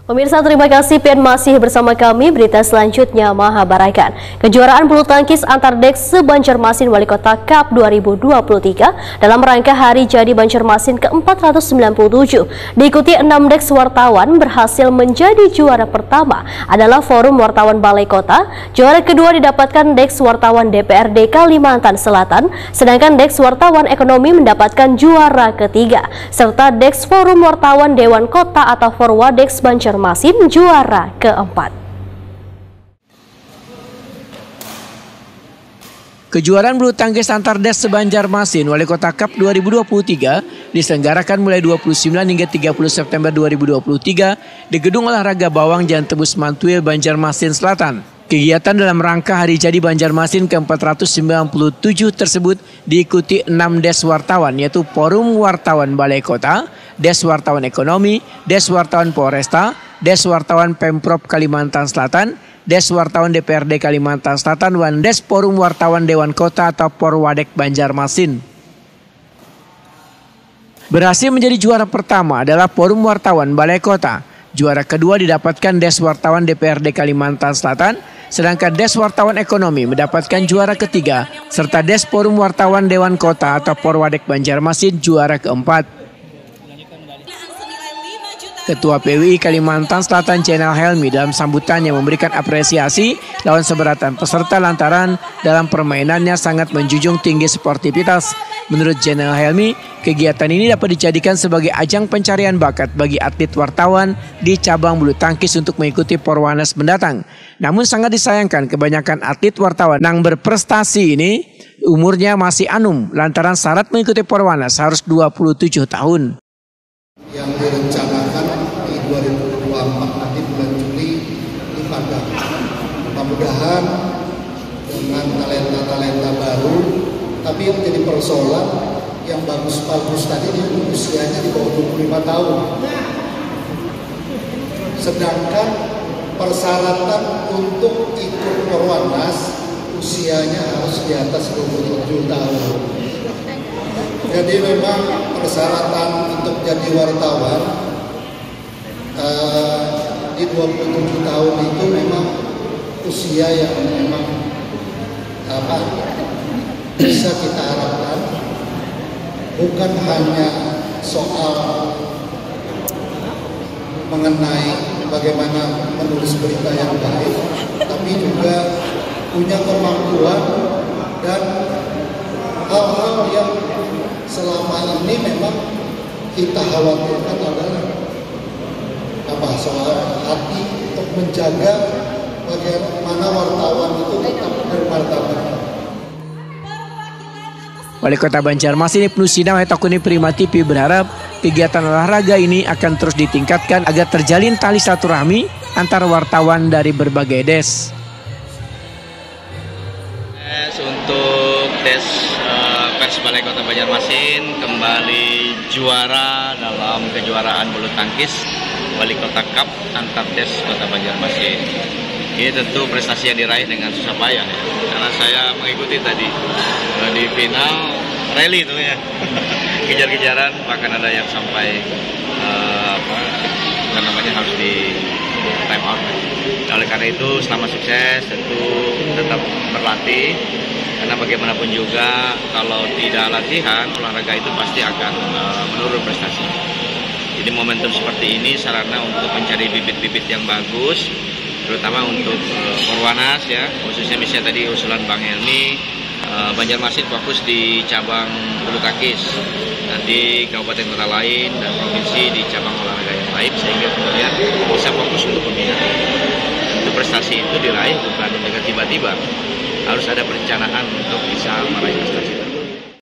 Pemirsa, terima kasih Pian masih bersama kami. Berita selanjutnya Mahabarakan. Kejuaraan bulu tangkis antar deks se-Banjarmasin Wali Kota Cup 2023 dalam rangka Hari Jadi Banjarmasin ke-497 diikuti 6 deks wartawan berhasil menjadi juara pertama adalah Forum Wartawan Balai Kota. Juara kedua didapatkan deks wartawan DPRD Kalimantan Selatan, sedangkan deks wartawan ekonomi mendapatkan juara ketiga, serta deks Forum Wartawan Dewan Kota atau Forwadex Banjarmasin juara keempat. Kejuaraan bulu tangkis antar des se-Banjarmasin Wali Kota Cup 2023 diselenggarakan mulai 29 hingga 30 September 2023 di Gedung Olahraga Bawang Jalan Tebus Mantuil, Banjarmasin Selatan. Kegiatan dalam rangka Hari Jadi Banjarmasin ke-497 tersebut diikuti 6 des wartawan, yaitu Forum Wartawan Balai Kota, Des Wartawan Ekonomi, Des Wartawan Polresta, Des Wartawan Pemprov Kalimantan Selatan, Des Wartawan DPRD Kalimantan Selatan, dan Des Forum Wartawan Dewan Kota atau Forwadex Banjarmasin. Berhasil menjadi juara pertama adalah Forum Wartawan Balai Kota. Juara kedua didapatkan Des Wartawan DPRD Kalimantan Selatan, sedangkan Des Wartawan Ekonomi mendapatkan juara ketiga, serta Des Forum Wartawan Dewan Kota atau Forwadex Banjarmasin juara keempat. Ketua PWI Kalimantan Selatan Jenderal Helmi dalam sambutannya memberikan apresiasi lawan seberatan peserta lantaran dalam permainannya sangat menjunjung tinggi sportivitas. Menurut Jenderal Helmi, kegiatan ini dapat dijadikan sebagai ajang pencarian bakat bagi atlet wartawan di cabang bulu tangkis untuk mengikuti Porwanas mendatang. Namun sangat disayangkan kebanyakan atlet wartawan yang berprestasi ini umurnya masih anum lantaran syarat mengikuti Porwanas harus 27 tahun. Yang direncanakan di 2024 nanti bulan Juli di Padang. Mudah-mudahan dengan talenta-talenta baru, tapi yang jadi persoalan yang bagus-bagus tadi dia usianya di bawah 25 tahun. Sedangkan persyaratan untuk ikut Porwanas usianya harus di atas 27 tahun. Jadi memang persyaratan untuk jadi wartawan di 27 tahun itu memang usia yang memang bisa kita harapkan, bukan hanya soal mengenai bagaimana menulis berita yang baik, tapi juga punya kemampuan dan hal-hal yang selama ini memang kita khawatirkan adalah soal hati untuk menjaga bagaimana wartawan itu tetap bermartabat. Wali Kota Banjarmasin Ibnu Sina Takuni Prima TV berharap kegiatan olahraga ini akan terus ditingkatkan agar terjalin tali silaturahmi antar wartawan dari berbagai des. Untuk des Pers Balai Kota Banjarmasin kembali juara dalam kejuaraan bulu tangkis Wali Kota Cup antar des Kota Banjarmasin. Ini tentu prestasi yang diraih dengan susah payah ya. Karena saya mengikuti tadi di final rally itu ya. Kejar-kejaran, bahkan ada yang sampai harus di time out. Oleh karena itu selama sukses tentu tetap berlatih, karena bagaimanapun juga kalau tidak latihan olahraga itu pasti akan menurun prestasi. Jadi momentum seperti ini sarana untuk mencari bibit-bibit yang bagus, terutama untuk Porwanas ya, khususnya misalnya tadi usulan Bang Helmi, Banjarmasin fokus di cabang bulu tangkis, nanti kabupaten kota lain dan provinsi di cabang olahraga yang lain, sehingga kemudian bisa fokus untuk pembinaan. Untuk prestasi itu diraih bukan dengan tiba-tiba, harus ada perencanaan untuk bisa meraih prestasi.